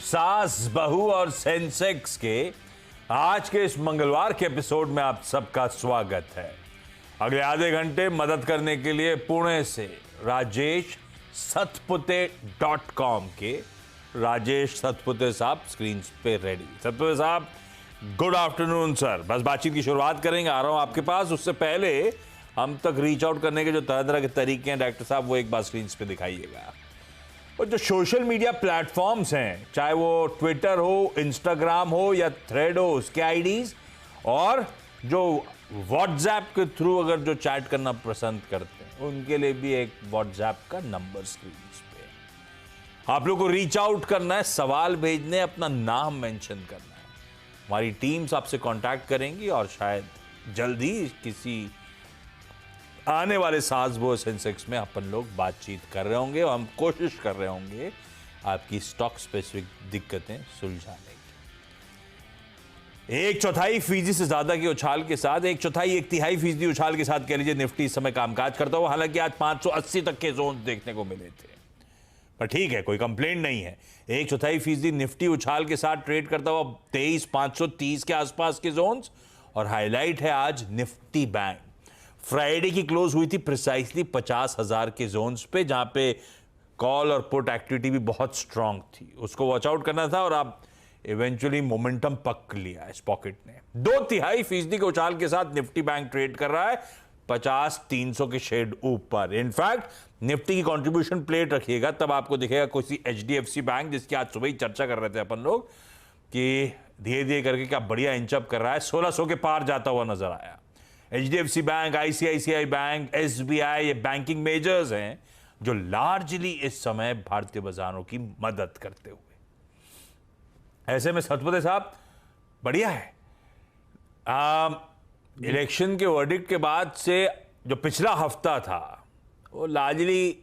सास बहू और सेंसेक्स के आज के इस मंगलवार के एपिसोड में आप सबका स्वागत है। अगले आधे घंटे मदद करने के लिए पुणे से राजेश सतपुते.com के राजेश सतपुते साहब स्क्रीन पे रेडी। सतपुते साहब, गुड आफ्टरनून सर। बस बातचीत की शुरुआत करेंगे, आ रहा हूं आपके पास। उससे पहले हम तक रीच आउट करने के जो तरह तरह के तरीके हैं डॉक्टर साहब, वो एक बार स्क्रीन पे दिखाइएगा। और जो सोशल मीडिया प्लेटफॉर्म्स हैं, चाहे वो ट्विटर हो, इंस्टाग्राम हो या थ्रेड हो, उसके आईडीज, और जो व्हाट्सएप के थ्रू अगर जो चैट करना पसंद करते हैं, उनके लिए भी एक व्हाट्सएप का नंबर स्क्रीन पे। आप लोग को रीच आउट करना है, सवाल भेजने, अपना नाम मेंशन करना है। हमारी टीम्स आपसे कांटेक्ट करेंगी और शायद जल्दी किसी आने वाले सास बहू सेंसेक्स में अपन लोग बातचीत कर रहे होंगे और हम कोशिश कर रहे होंगे आपकी स्टॉक स्पेसिफिक दिक्कतें सुलझाने की। 1/4% से ज्यादा की उछाल के साथ, 1/4-1/3% उछाल के साथ कह लीजिए निफ्टी इस समय कामकाज करता हुआ। हालांकि आज 580 तक के जोन देखने को मिले थे, पर ठीक है, कोई कंप्लेंट नहीं है। 1/4% निफ्टी उछाल के साथ ट्रेड करता हुआ 23,530 के आसपास के जोन्स। और हाईलाइट है आज निफ्टी बैंक। फ्राइडे की क्लोज हुई थी प्रिसाइसली 50,000 के जोन्स पे, जहां पे कॉल और पुट एक्टिविटी भी बहुत स्ट्रांग थी। उसको वॉच आउट करना था और आप इवेंचुअली मोमेंटम पक लिया इस पॉकेट ने। 2/3% के उछाल के साथ निफ्टी बैंक ट्रेड कर रहा है 50,300 के शेड ऊपर। इनफैक्ट निफ्टी की कंट्रीब्यूशन प्लेट रखिएगा, तब आपको दिखेगा कोई HDFC बैंक, जिसकी आज सुबह ही चर्चा कर रहे थे अपन लोग कि धीरे धीरे करके क्या बढ़िया इंचअप कर रहा है, 1600 के पार जाता हुआ नजर आया। HDFC bank, ICICI bank, SBI, ये बैंकिंग मेजर्स हैं जो लार्जली इस समय भारतीय बाजारों की मदद करते हुए। ऐसे में सतपुते साहब बढ़िया है। इलेक्शन के वर्डिक्ट के बाद से जो पिछला हफ्ता था, वो लार्जली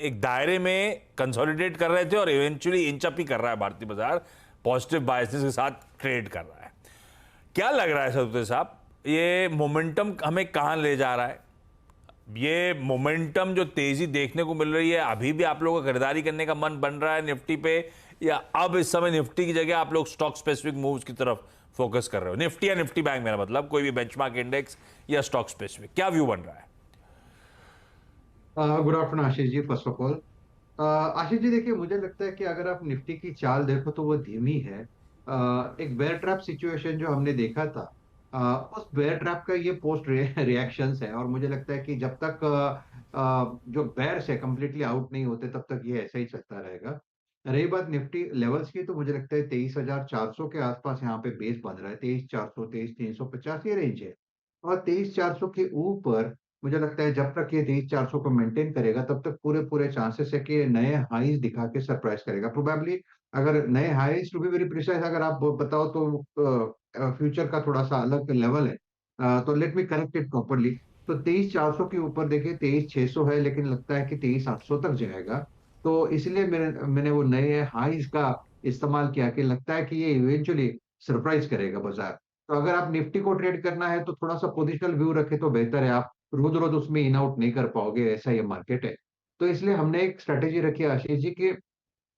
एक दायरे में कंसोलिडेट कर रहे थे और इवेंचुअली इंचअप ही कर रहा है भारतीय बाजार, पॉजिटिव बायसेस के साथ ट्रेड कर रहा है। क्या लग रहा है सतपुते साहब, ये मोमेंटम हमें कहां ले जा रहा है? ये मोमेंटम जो तेजी देखने को मिल रही है, अभी भी आप लोगों को खरीदारी करने का मन बन रहा है निफ्टी पे, या अब इस समय निफ्टी की जगह आप लोग स्टॉक स्पेसिफिक मूव्स की तरफ फोकस कर रहे हो? निफ्टी या निफ्टी बैंक, मेरा मतलब कोई भी बेंचमार्क इंडेक्स या स्टॉक स्पेसिफिक, क्या व्यू बन रहा है? Good afternoon Ashish ji. First of all Ashish ji, देखिए, मुझे लगता है कि अगर आप निफ्टी की चाल देखो तो वो धीमी है। एक बेयर ट्रैप सिचुएशन जो हमने देखा था, उस बेयर ट्रैप का ये पोस्ट रिएक्शंस है, और मुझे लगता है कि जब तक जो बेयर्स है कंप्लीटली आउट नहीं होते, तब तक ये ऐसा ही चलता रहेगा। रही बात निफ्टी लेवल्स की, तो मुझे लगता है 23,400 के आसपास यहाँ पे बेस बन रहा है। 23,400, 23,350 ये रेंज है। और 23,400 के ऊपर मुझे लगता है जब तक ये 23,400 को मेंटेन करेगा, तब तक पूरे पूरे चांसेस है कि नए हाईज दिखा के सरप्राइज करेगा। प्रोबेबली अगर नए highs, to be very precise, अगर आप बताओ तो फ्यूचर का थोड़ा सा अलग लेवल है। तो let me correct it properly. तो 23,400 के ऊपर देखिए 23,600 है, लेकिन लगता है कि 23,800 तक जाएगा। तो इसलिए मैंने वो नए हाईज का इस्तेमाल किया कि लगता है कि ये इवेंचुअली सरप्राइज करेगा बाजार। तो अगर आप निफ्टी को ट्रेड करना है तो थोड़ा सा पोजिशनल व्यू रखे तो बेहतर है। आप रोज रोज उसमें इन आउट नहीं कर पाओगे, ऐसा ये मार्केट है। तो इसलिए हमने एक स्ट्रेटेजी रखी है आशीष जी कि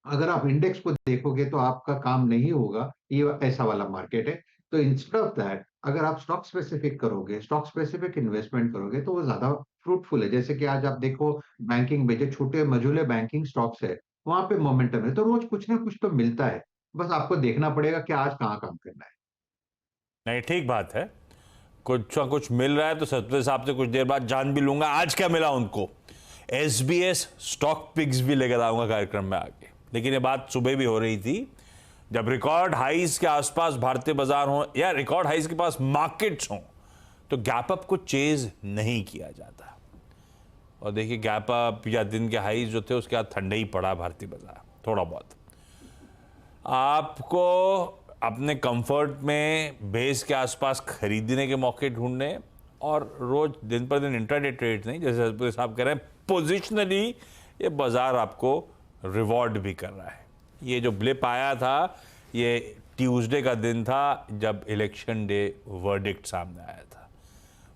अगर आप इंडेक्स को देखोगे तो आपका काम नहीं होगा, ये ऐसा वाला मार्केट है। तो इंस्टेड ऑफ दैट, अगर आप स्टॉक स्पेसिफिक करोगे, स्टॉक स्पेसिफिक इन्वेस्टमेंट करोगे, तो वो ज्यादा फ्रूटफुल है। जैसे कि आज आप देखो बैंकिंग में जो छोटे मझोले बैंकिंग स्टॉक्स है, वहां पे मोमेंटम है, तो रोज कुछ ना कुछ तो मिलता है। बस आपको देखना पड़ेगा कि आज कहाँ काम करना है। नहीं, ठीक बात है, कुछ ना कुछ मिल रहा है। तो सतपुते साहब से कुछ देर बाद जान भी लूंगा आज क्या मिला उनको। SBS स्टॉक पिक्स भी लेकर आऊंगा कार्यक्रम में आगे। लेकिन ये बात सुबह भी हो रही थी, जब रिकॉर्ड हाइज के आसपास भारतीय बाजार हो या रिकॉर्ड हाइज के पास मार्केट्स हों, तो गैप अप को चेज नहीं किया जाता। और देखिए, गैप अप या दिन के हाइज जो थे उसके बाद ठंडे ही पड़ा भारतीय बाजार थोड़ा बहुत। आपको अपने कंफर्ट में बेस के आसपास खरीदने के मौके ढूंढने, और रोज दिन पर दिन इंट्राडे ट्रेड नहीं, जैसे सतपुते साहब कह रहे हैं, पोजिशनली ये बाजार आपको रिवॉर्ड भी कर रहा है। ये जो ब्लिप आया था, ये ट्यूसडे का दिन था जब इलेक्शन डे वर्डिक्ट सामने आया था।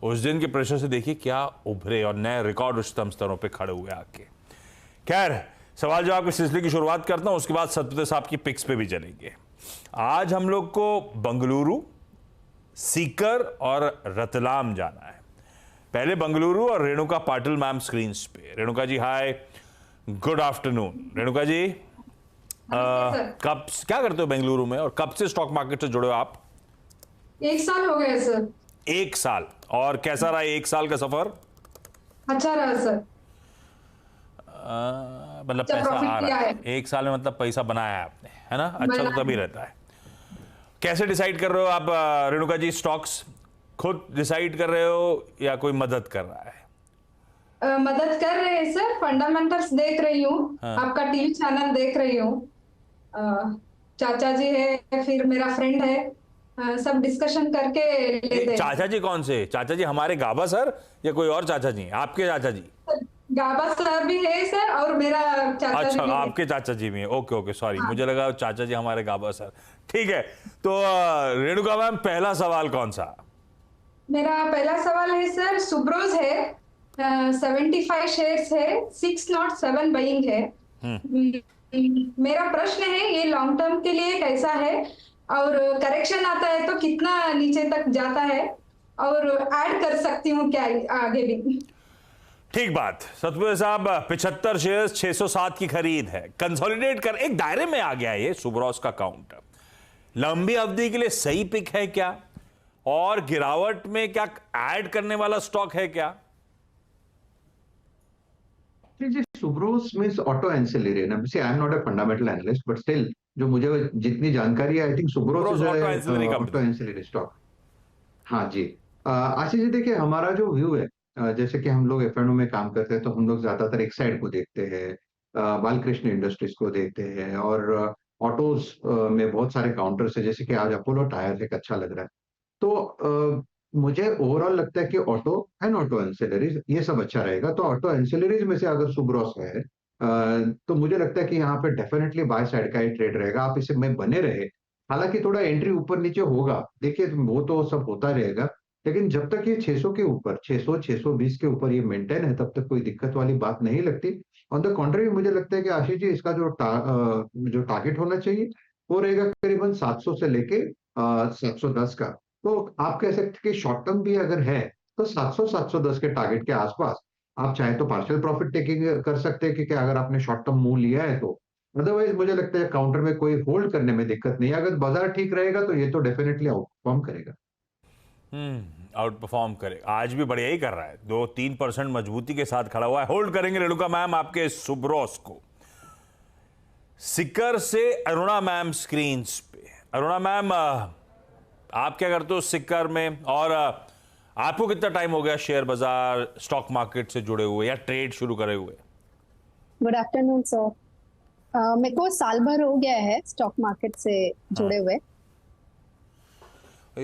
उस दिन के प्रेशर से देखिए क्या उभरे और नए रिकॉर्ड उच्चतम स्तरों पे खड़े हुए आके। खैर, सवाल जवाब के सिलसिले की शुरुआत करता हूं, उसके बाद सतपति साहब की पिक्स पे भी चलेंगे। आज हम लोग को बंगलुरु, सीकर और रतलाम जाना है। पहले बंगलुरु और रेणुका पाटिल मैम स्क्रीन पे। रेणुका जी हाय, गुड आफ्टरनून। रेणुका जी कब क्या करते हो बेंगलुरु में और कब से स्टॉक मार्केट से जुड़े हो आप? 1 साल हो गया सर। 1 साल। और कैसा रहा 1 साल का सफर? अच्छा रहा सर। मतलब अच्छा पैसा प्रॉफिट आ किया रहा है। है 1 साल में, मतलब पैसा बनाया है आपने, है ना? अच्छा तो बनाया तभी है। रहता है। कैसे डिसाइड कर रहे हो आप रेणुका जी? स्टॉक्स खुद डिसाइड कर रहे हो या कोई मदद कर रहा है? मदद कर रहे हैं सर, फंडामेंटल्स देख रही हूँ। हाँ। आपका टीवी चैनल देख रही हूँ। चाचा जी है, फिर मेरा फ्रेंड है, सब डिस्कशन करके लेते हैं। चाचा जी कौन से चाचा जी? हमारे गाबा सर या कोई और चाचा जी? आपके चाचा जी? गाबा सर भी है सर और मेरा चाचा जी अच्छा, भी है। आपके चाचा जी भी हैं। ओके ओके, सॉरी, हाँ। मुझे लगा चाचा जी हमारे गाबा सर। ठीक है, तो रेणुका मैम पहला सवाल कौन सा? मेरा पहला सवाल है सर, सुब्रोज है, 75 शेयर्स है, 607 बाइंग है। मेरा प्रश्न है ये लॉन्ग टर्म के लिए कैसा है और करेक्शन आता है तो कितना नीचे तक जाता है और ऐड कर सकती हूँ क्या आगे भी? ठीक बात सतपुर साहब, 75 शेयर्स, 607 की खरीद है। कंसोलिडेट कर एक दायरे में आ गया ये सुब्रोस का काउंट। लंबी अवधि के लिए सही पिक है क्या? और गिरावट में क्या ऐड करने वाला स्टॉक है क्या? जी, सुब्रोस मींस ऑटो एंसिलरी ना। See I'm not a fundamental analyst but still जो मुझे जितनी जानकारी है, I think Subros is auto ancillary auto company. Ancillary stock. हाँ जी। आशीष जी देखिए, हमारा जो व्यू है, जैसे कि हम लोग एफएनओ में काम करते हैं तो हम लोग ज्यादातर एक साइड को देखते हैं, बालकृष्ण इंडस्ट्रीज को देखते हैं, और ऑटोज में बहुत सारे काउंटर्स है, जैसे कि आज अपोलो टायर्स एक अच्छा लग रहा है। तो मुझे ओवरऑल लगता है कि ऑटो एंड ऑटो एंसिलरीज ये सब अच्छा रहेगा। तो ऑटो एंसिलरीज में से अगर सुब्रोस है, तो मुझे लगता है कि यहाँ पे डेफिनेटली बाय साइड का ही ट्रेड रहेगा। आप इसे में बने रहे, हालांकि थोड़ा एंट्री ऊपर नीचे होगा, देखिए वो तो सब होता रहेगा, लेकिन जब तक ये 600 के ऊपर, 600 620 के ऊपर ये मेंटेन है, तब तक कोई दिक्कत वाली बात नहीं लगती। ऑन द कॉन्ट्री मुझे लगता है कि आशीष जी इसका जो टारगेट होना चाहिए वो रहेगा करीबन 700 से लेके 710 का। तो आप कह सकते हैं कि शॉर्ट टर्म भी अगर है तो 700 710 के टारगेट के आसपास आप चाहे तो पार्शियल प्रॉफिट टेकिंग कर सकते हैं, क्योंकि अगर आपने शॉर्ट टर्म मूव लिया है तो। अदरवाइज मुझे लगता है काउंटर में कोई होल्ड करने में दिक्कत नहीं है। अगर बाजार ठीक रहेगा तो ये तो डेफिनेटली आउटपरफॉर्म करेगा। आउट परफॉर्म करे, आज भी बढ़िया ही कर रहा है, 2-3% मजबूती के साथ खड़ा हुआ है। होल्ड करेंगे रेणुका मैम आपके सुब्रोस को। सिकर से अरुणा मैम स्क्रीन पे। अरुणा मैम आप क्या करते हो सिकर में, और आपको कितना टाइम हो गया शेयर बाजार स्टॉक मार्केट से जुड़े हुए या ट्रेड शुरू करे हुए? Good afternoon sir. मेरे को साल भर हो गया है स्टॉक मार्केट से जुड़े हुए।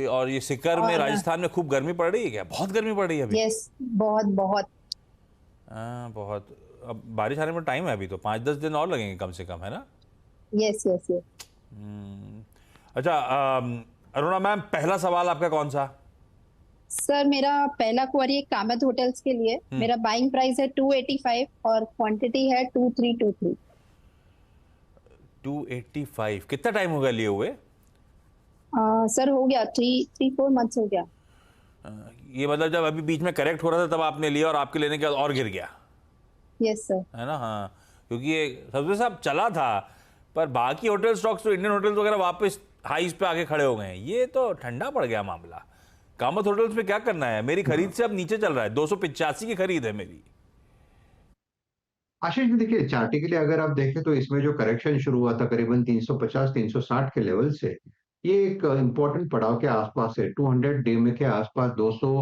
और ये सिकर में राजस्थान में खूब गर्मी पड़ रही है क्या? बहुत गर्मी पड़ रही है अभी? यस, बहुत बहुत। बहुत। अब बारिश आने में टाइम है, अभी तो 5-10 दिन और लगेंगे कम से कम, है ना? Yes yes yes. अच्छा अरुणा मैम, पहला सवाल आपका कौन सा? सर मेरा पहला क्वेरी है कामत होटल्स के लिए। मेरा बाइंग प्राइस है 285 और क्वांटिटी है 2323। 285 कितना टाइम हो गया लिए हुए? सर हो गया 3-4 मंथ्स हो गया। ये मतलब जब अभी बीच में करेक्ट हो रहा था तब आपने लिया और आपके लेने के बाद और गिर गया, यस सर। है ना? हाँ, क्योंकि ये सबसे साहब चला था, पर बाकी होटल स्टॉक्स तो इंडियन होटल्स वगैरह वापस हाईज पे आके खड़े हो गए हैं। ये तो ठंडा पड़ गया मामला। कामत होटल्स पे क्या करना है? मेरी खरीद से अब नीचे चल रहा है, 285 की खरीद है मेरी। आशीष जी देखिए, चार्टी के लिए अगर आप देखें तो इसमें जो करेक्शन शुरू हुआ था करीबन 350 360 के लेवल से, ये एक इंपॉर्टेंट पड़ाव के आसपास है। 200 डीएमए के आसपास 200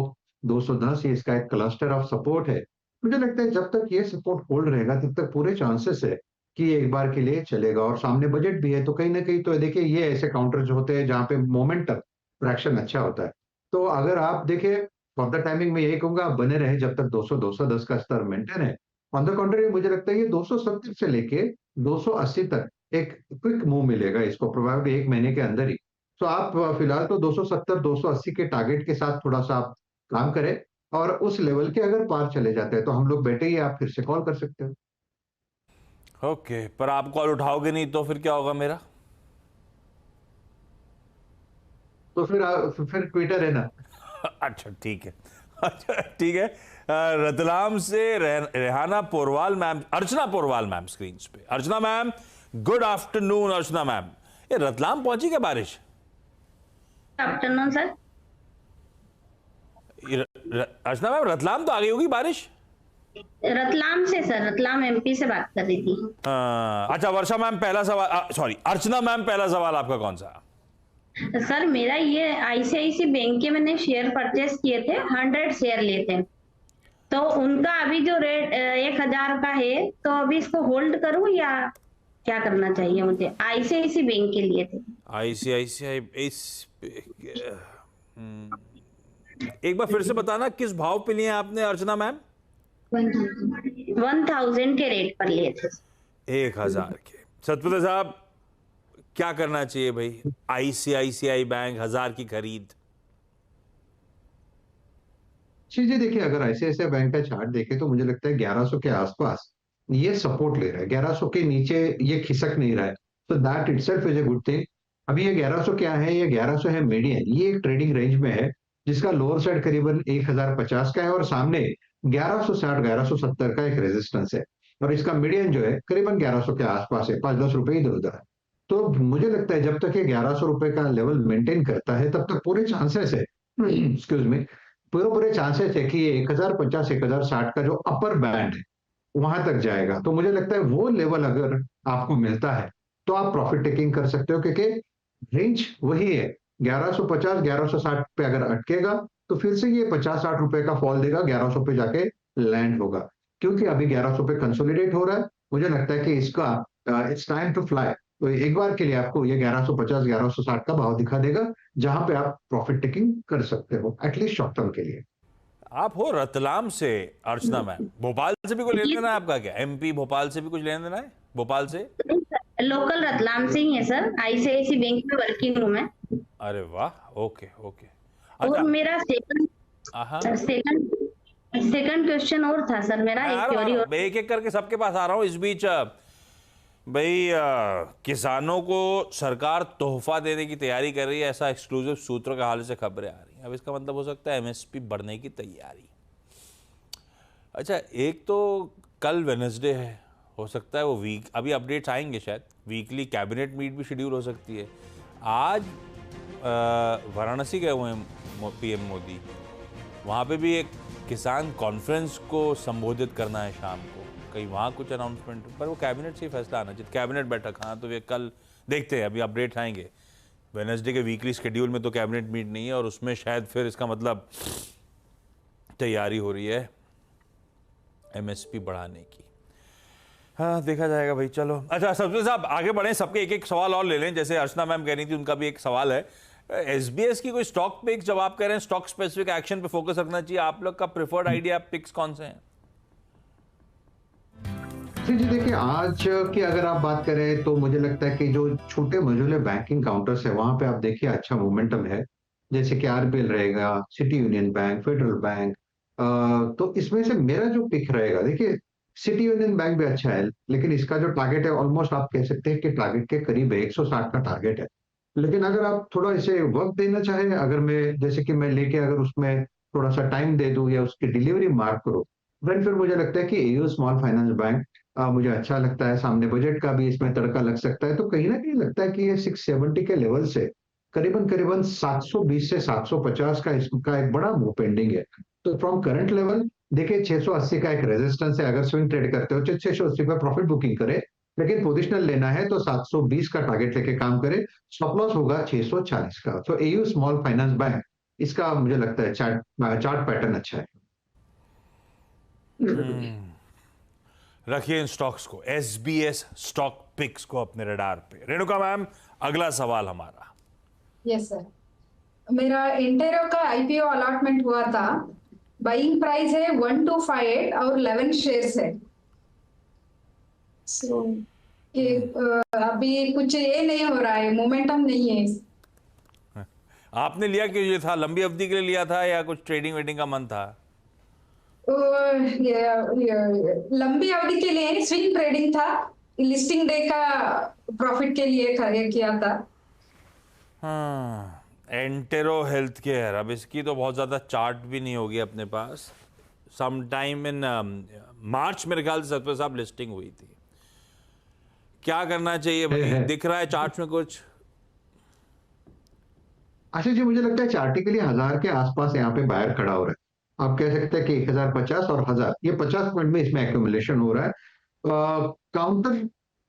210 ये इसका एक क्लस्टर ऑफ सपोर्ट है। मुझे लगता है जब तक ये सपोर्ट होल्ड रहेगा तब तक पूरे चांसेस है कि ये एक बार के लिए चलेगा, और सामने बजट भी है, तो कहीं ना कहीं तो देखिए ये ऐसे काउंटर जो होते हैं जहां पे मोमेंटम फ्रैक्शन अच्छा होता है। तो अगर आप देखें फॉर द टाइमिंग में यही कहूंगा, आप बने रहे जब तक 200 210 का स्तर मेंटेन है। ऑन द कॉन्ट्री मुझे लगता है ये 270 से लेके 280 तक एक क्विक मूव मिलेगा इसको, प्रोबेबली 1 महीने के अंदर ही। तो आप फिलहाल तो 270 280 के टारगेट के साथ थोड़ा सा आप काम करें, और उस लेवल के अगर पार चले जाते हैं तो हम लोग बैठे ही आप फिर से कॉल कर सकते हो। ओके, पर आप कॉल उठाओगे नहीं तो फिर क्या होगा मेरा? तो फिर ट्विटर है ना। अच्छा ठीक है, अच्छा ठीक है। रतलाम से Rehana Porwal ma'am, Archana Porwal ma'am screen पे। Archana ma'am, good afternoon. Archana ma'am, ये रतलाम पहुंची क्या बारिश? Afternoon sir. Archana ma'am, Ratlam तो आ गई होगी बारिश? रतलाम से सर, रतलाम एमपी से बात कर रही थी। अच्छा वर्षा मैम, पहला सवाल, सॉरी अर्चना मैम, पहला सवाल आपका कौन सा? सर मेरा ये आईसीआईसी बैंक के मैंने शेयर परचेस किए थे, 100 शेयर लिए थे, तो उनका अभी जो रेट 1000 का है, तो अभी इसको होल्ड करूं या क्या करना चाहिए मुझे? आईसीआईसी बैंक के लिए थे। आईसीआईसीआई एक बार फिर से बताना किस भाव पे लिए आपने अर्चना मैम? 1000 के रेट पर लिए थे। 1000 के। सतपति साहब, क्या करना चाहिए भाई? आईसीआईसीआई बैंक 1000 की खरीद। जी देखिए, अगर आईसीआईसीआई बैंक का चार्ट देखें तो मुझे लगता है 1100 के आसपास ये सपोर्ट ले रहा है। 1100 के नीचे ये खिसक नहीं रहा है, तो that itself is a good thing. अभी ये 1100 क्या है? ये 1100 है मीडियन। ये एक ट्रेडिंग रेंज में है जिसका लोअर साइड करीबन 1050 का है और सामने 1160 1170 का एक रेजिस्टेंस है, और इसका मीडियन जो है करीबन 1100 के आसपास है, 5-10 रुपए इधर उधर है। तो मुझे लगता है जब तक ये 1100 रुपए का लेवल मेंटेन करता है तब तक पूरे चांसेस है एक्सक्यूज मी पूरे चांसेस है कि ये 1050 1060 का जो अपर बैंड है वहां तक जाएगा। तो मुझे लगता है वो लेवल अगर आपको मिलता है तो आप प्रॉफिट टेकिंग कर सकते हो, क्योंकि रेंज वही है 1150 1160 पे अगर अटकेगा तो फिर से ये 50-60 रुपए का फॉल देगा, 1100 पे जाके लैंड होगा। क्योंकि अभी 1100 पे कंसोलिडेट हो रहा है, मुझे लगता है कि इसका इट्स टाइम टू फ्लाई। तो एक बार के लिए आपको ये 1150 1160 का भाव दिखा देगा जहां पे आप प्रॉफिट टेकिंग कर सकते हो, एटलीस्ट शॉर्ट टर्म के लिए। आप हो रतलाम से अर्चना मैम, भोपाल से भी कोई लेना देना है आपका क्या? एमपी भोपाल से भी कुछ लेना देना है? भोपाल से लोकल रतलाम से ही है सर, आईसीआईसी बैंक में वर्किंग हूँ मैं। अरे वाह, ओके ओके। और मेरा सेकंड क्वेश्चन और था सर मेरा, एक थ्योरी और। एक एक करके सबके पास आ रहा हूँ। इस बीच भाई किसानों को सरकार तोहफा देने की तैयारी कर रही है, ऐसा एक्सक्लूसिव सूत्रों के हाल से खबरें आ रही हैं। अब इसका मतलब हो सकता है एमएसपी बढ़ने की तैयारी। अच्छा, एक तो कल वेडनेसडे है, हो सकता है वो वीक, अभी अपडेट्स आएंगे शायद, वीकली कैबिनेट मीट भी शेड्यूल हो सकती है। आज वाराणसी गए हुए हैं पीएम मोदी, वहाँ पे भी एक किसान कॉन्फ्रेंस को संबोधित करना है शाम को, कहीं वहाँ कुछ अनाउंसमेंट, पर वो कैबिनेट से ही फैसला आना चाहिए। कैबिनेट बैठक, हाँ, तो ये कल देखते हैं, अभी अपडेट आएंगे। वेडनेसडे के वीकली शेड्यूल में तो कैबिनेट मीट नहीं है, और उसमें शायद फिर इसका मतलब तैयारी हो रही है एमएसपी बढ़ाने की। हाँ, देखा जाएगा भाई। चलो, अच्छा सबसे साहब आगे बढ़ें, सबके एक एक सवाल और ले लें। जैसे अर्चना मैम कह रही थी, उनका भी एक सवाल है। एसबीएस की कोई स्टॉक पिक्स, जब आप कह रहे हैं स्टॉक स्पेसिफिक एक्शन पे फोकस रखना चाहिए, आप लोग का प्रेफर्ड आइडिया पिक्स कौन से हैं? जी देखिए, आज की अगर आप बात करें तो मुझे लगता है कि जो छोटे मझोले बैंकिंग काउंटर्स है वहां पे आप देखिए अच्छा मोमेंटम है, जैसे कि आरबीएल रहेगा, city union bank, federal bank. तो इसमें से मेरा जो पिक रहेगा, देखिए सिटी यूनियन बैंक भी अच्छा है, लेकिन इसका जो टारगेट है ऑलमोस्ट आप कह सकते हैं कि टारगेट के करीब है, 160 का टारगेट है। लेकिन अगर आप थोड़ा इसे वक्त देना चाहें, अगर मैं जैसे कि मैं लेके अगर उसमें थोड़ा सा टाइम दे दूं या उसकी डिलीवरी मार्क करो, देन फिर मुझे लगता है कि एयू स्मॉल फाइनेंस बैंक मुझे अच्छा लगता है। सामने बजट का भी इसमें तड़का लग सकता है, तो कहीं ना कहीं लगता है कि ये 670 के लेवल से करीबन 720 से 750 का इसका एक बड़ा मूव पेंडिंग है। तो फ्रॉम करंट लेवल देखिए 680 का एक रेजिस्टेंस है, अगर स्विंग ट्रेड करते हो तो 680 पे प्रॉफिट बुकिंग करे, लेकिन पोजिशनल लेना है तो 720 का टारगेट लेके काम करे। स्टॉप लॉस होगा 640 का। तो एयू स्मॉल फाइनेंस बैंक, इसका मुझे लगता है चार्ट पैटर्न अच्छा है। रखिए इन स्टॉक्स को, एसबीएस स्टॉक पिक्स को अपने रडार पे। रेणुका मैम, अगला सवाल हमारा। यस सर, मेरा इंटेरो का आईपीओ अलॉटमेंट हुआ था, बाइंग प्राइस है 1258 और 11 शेयर्स है। सो ये अभी कुछ ये नहीं हो रहा है, मोमेंटम नहीं है। आपने लिया क्यों? ये था लंबी अवधि के लिए लिया था या कुछ ट्रेडिंग वेडिंग का मन था? लंबी अवधि के लिए स्विंग ट्रेडिंग था, लिस्टिंग डे का प्रॉफिट के लिए किया था। हाँ, एंटेरो हेल्थ केयर, अब इसकी तो बहुत ज़्यादा चार्ट भी नहीं होगी अपने पास। सम टाइम इन मार्च मेरे ख्याल से सतपाल साहब लिस्टिंग हुई थी। क्या करना चाहिए भाई? है। दिख रहा है चार्ट में कुछ? आशीष जी, मुझे लगता है चार्टिकली 1000 के आसपास यहाँ पे बायर खड़ा हो रहा है। आप कह सकते हैं कि 1050 और 1000, ये 50 पॉइंट में इसमें एक्यूमुलेशन हो रहा है। काउंटर,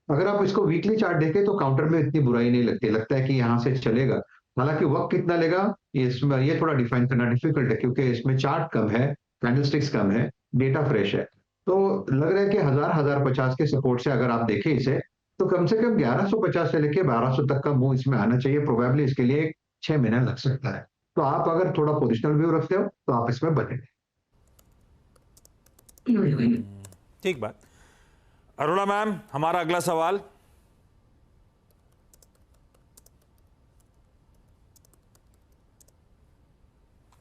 अगर आप इसको वीकली चार्ट देखें तो काउंटर में इतनी बुराई नहीं लगती, लगता है कि यहाँ से चलेगा। हालांकि वक्त कितना लेगा इसमें, ये थोड़ा डिफाइन करना डिफिकल्ट है, क्योंकि इसमें चार्ट कम है, कैंडलस्टिक्स कम है, डेटा फ्रेश है। तो लग रहा है कि 1050 के सपोर्ट से अगर आप देखें इसे, तो कम से कम 1150 से लेके 1200 तक का मूव इसमें आना चाहिए। प्रोबेबली इसके लिए 6 महीना लग सकता है। तो आप अगर थोड़ा पोजिशनल व्यू रखते हो तो आप इसमें बने। ठीक बात। अरुणा मैम, हमारा अगला सवाल।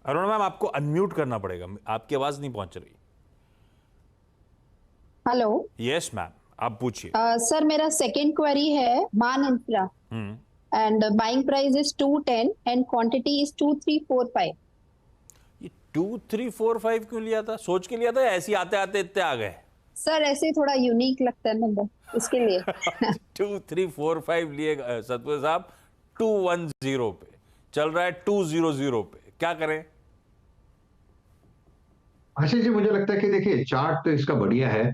अरुणा मैम, आपको अनम्यूट करना पड़ेगा, आपकी आवाज नहीं पहुंच रही। हेलो। यस मैम, आप पूछिए। सर मेरा सेकंड क्वेरी है मान infra, and buying price is 210 and quantity is 2345। ये 2345 क्यों लिया था? सोच के लिया था या ऐसे ही आते आते इतने आ गए? सर ऐसे थोड़ा यूनिक लगता है नंबर, इसके लिए 2345 लिए सतपाल साहब। 210 पे चल रहा है, 200 पे, क्या करें? आशीष जी, मुझे लगता है कि देखिए चार्ट तो इसका बढ़िया है,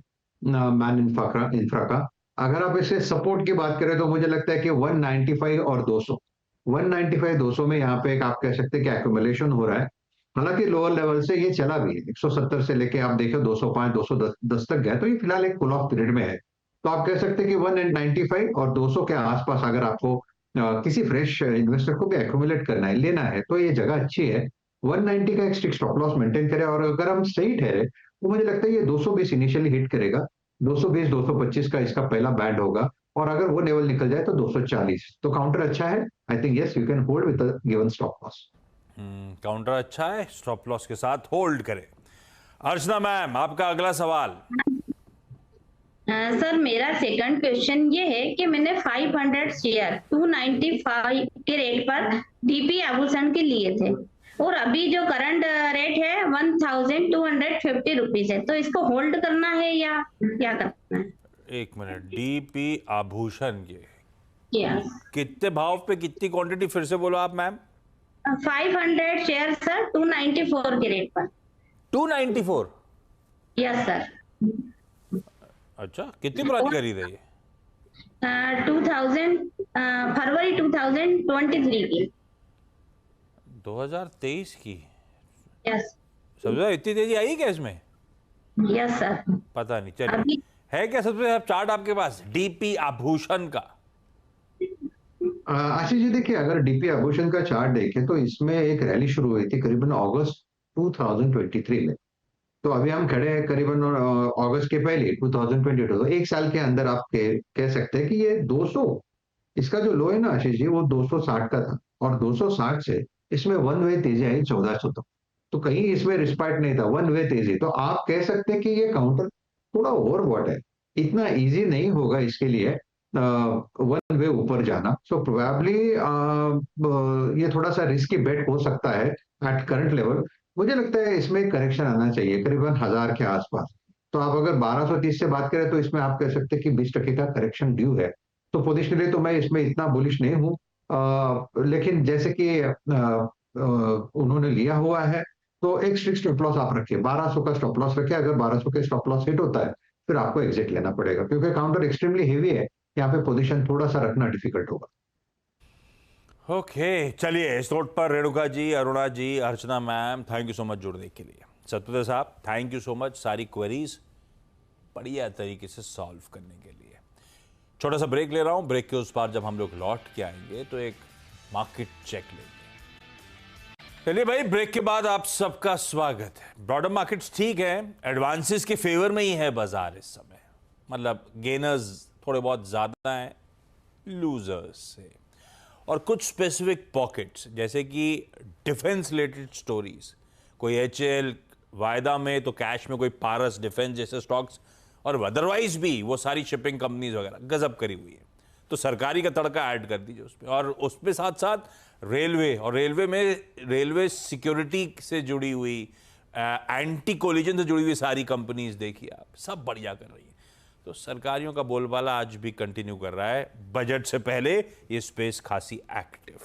मैन इंफ्रा का। अगर आप इसे सपोर्ट की बात करें तो मुझे लगता है कि 195 और 200, 195 200 में यहाँ पे एक आप कह सकते हैं कि एक्यूमुलेशन हो रहा है। हालांकि लोअर लेवल से ये चला भी 170 से लेके आप देखो 205 210 तक गया, तो ये फिलहाल एक पुल ऑफ पीरियड में है। तो आप कह सकते हैं कि 195 और 200 के आसपास अगर आपको किसी फ्रेश इन्वेस्टर को भी एक्यूमुलेट करना है, लेना है, तो ये जगह अच्छी है। 190 का एक स्ट्रिक्ट स्टॉप लॉस मेंटेन करें, और अगर हम सही ठहरे तो मुझे लगता है ये 220 इनिशियली हिट करेगा। 220 225 का इसका पहला बैंड होगा, और अगर वो लेवल निकल जाए तो 240। तो काउंटर अच्छा है। I think yes, you can hold with the given stop loss. Counter अच्छा है, स्टॉप लॉस के साथ होल्ड करें। अर्चना मैम, आपका अगला सवाल। सर मेरा सेकंड क्वेश्चन ये है कि मैंने 500 शेयर 295 के रेट पर डीपी आभूषण के लिए थे, और अभी जो करंट रेट है 1250 रुपीज है, तो इसको होल्ड करना है या क्या करना है? एक मिनट, डीपी आभूषण के यस, कितने भाव पे, कितनी क्वांटिटी, फिर से बोलो आप मैम। 500 शेयर सर 294 के रेट पर। 294? Yes sir. अच्छा, कितनी पुरानी खरीद है ये? 2000 फरवरी 2023 की। 2023 की? यस। सबसे ज्यादा इतनी तेजी आई क्या इसमें? Yes sir. पता नहीं, चलिए। अभी है क्या सबसे ज्यादा चार्ट आपके पास डीपी आभूषण का? आशीष जी, देखिए अगर डीपी आभूषण का चार्ट देखें तो इसमें एक रैली शुरू हुई थी करीबन अगस्त 2023 में। तो अभी हम खड़े हैं करीबन अगस्त के पहले 2022, तो एक साल के अंदर आप कह सकते हैं कि ये 200, इसका जो लो है ना आशीष जी, वो 260 का था, और 260 से इसमें वन वे तेजी आई 1400 तक। तो कहीं इसमें रिस्पाइट नहीं था, वन वे तेजी। तो आप कह सकते हैं कि ये काउंटर थोड़ा ओवरबॉट है, इतना इजी नहीं होगा इसके लिए वन वे ऊपर जाना। सो प्रोबेबली ये थोड़ा सा रिस्की बेट हो सकता है एट करंट लेवल। मुझे लगता है इसमें करेक्शन आना चाहिए करीबन 1000 के आसपास। तो आप अगर 1230 से बात करें तो इसमें आप कह सकते हैं कि 20% का करेक्शन ड्यू है। तो पोजिशनली तो मैं इसमें इतना बुलिश नहीं हूँ, लेकिन जैसे कि उन्होंने लिया हुआ है, तो एक स्ट्रिक्ट स्टॉप लॉस आप रखिए, 1200 का स्टॉप लॉस रखिए। अगर 1200 के स्टॉप लॉस हिट होता है फिर आपको एग्जिट लेना पड़ेगा, क्योंकि काउंटर एक्सट्रीमली हेवी है, यहाँ पे पोजीशन थोड़ा सा रखना डिफिकल्ट होगा। ओके, चलिए इस नोट पर Renuka ji, Aruna ji, Archana ma'am, thank you so much जुड़ने के लिए। सतपाल साहब, थैंक यू सो मच सारी क्वेरीज बढ़िया तरीके से सॉल्व करने के लिए। छोटा सा ब्रेक ले रहा हूं, ब्रेक के उस पार जब हम लोग लौट के आएंगे तो एक मार्केट चेक लेंगे। चलिए भाई, ब्रेक के बाद आप सबका स्वागत है। ब्रॉडर मार्केट्स ठीक है, एडवांसेस के फेवर में ही है बाजार इस समय, मतलब गेनर्स थोड़े बहुत ज्यादा हैं लूजर्स से, और कुछ स्पेसिफिक पॉकेट्स जैसे कि डिफेंस रिलेटेड स्टोरीज, कोई HAL वायदा में तो कैश में कोई पारस डिफेंस जैसे स्टॉक्स और अदरवाइज भी वो सारी शिपिंग कंपनीज वगैरह गजब करी हुई है। तो सरकारी का तड़का ऐड कर दीजिए उसमें, और उसमें साथ साथ रेलवे, और रेलवे में रेलवे सिक्योरिटी से जुड़ी हुई, एंटी कोलिजन से जुड़ी हुई सारी कंपनीज देखिए आप, सब बढ़िया कर रही हैं। तो सरकारियों का बोलबाला आज भी कंटिन्यू कर रहा है। बजट से पहले ये स्पेस खासी एक्टिव।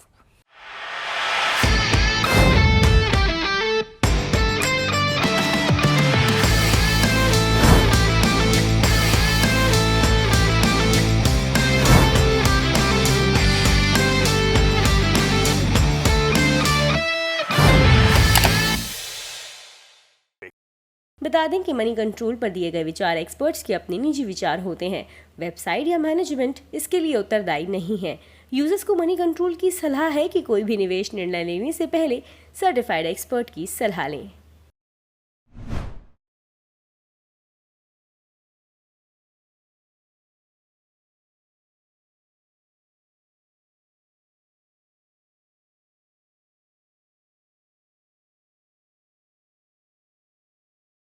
बता दें कि मनी कंट्रोल पर दिए गए विचार एक्सपर्ट्स के अपने निजी विचार होते हैं। वेबसाइट या मैनेजमेंट इसके लिए उत्तरदायी नहीं है। यूजर्स को मनी कंट्रोल की सलाह है कि कोई भी निवेश निर्णय लेने से पहले सर्टिफाइड एक्सपर्ट की सलाह लें।